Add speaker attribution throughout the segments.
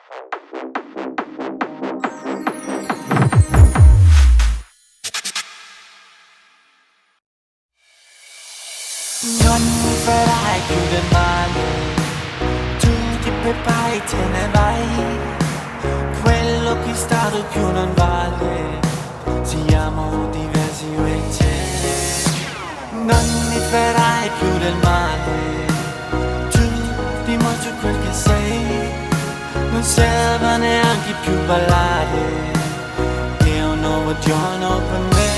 Speaker 1: Non mi farai più del male, tu ti prepari, te ne vai. Quello che è stato più non vale, siamo diversi io e te. Non mi farai più del male, tu dimostri quel che sei. Non serve neanche più ballare, è un nuovo giorno per me.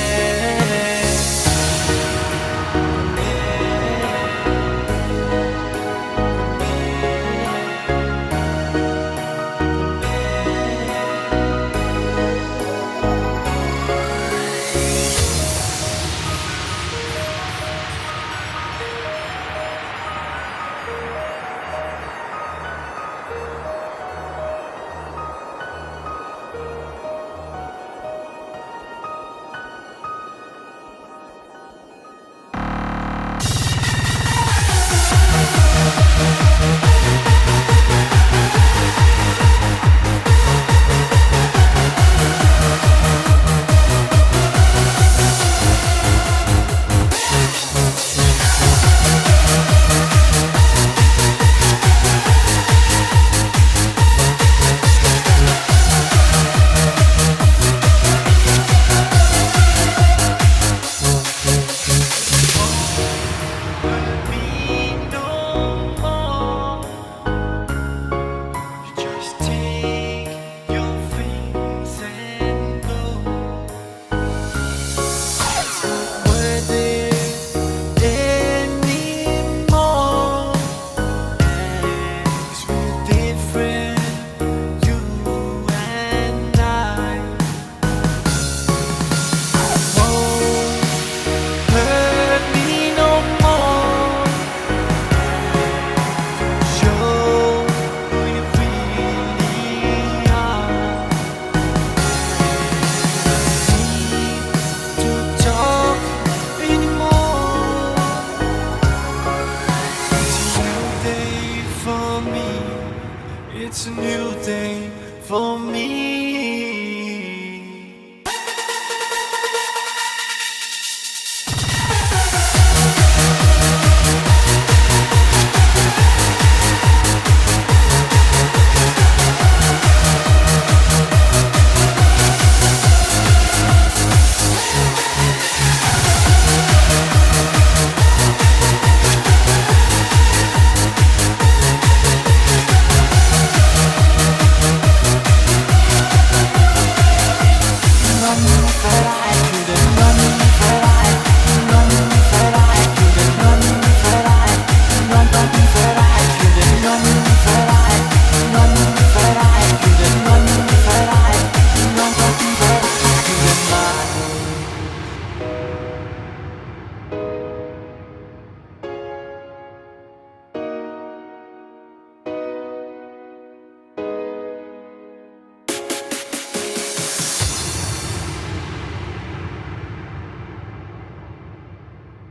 Speaker 1: It's a new day for me.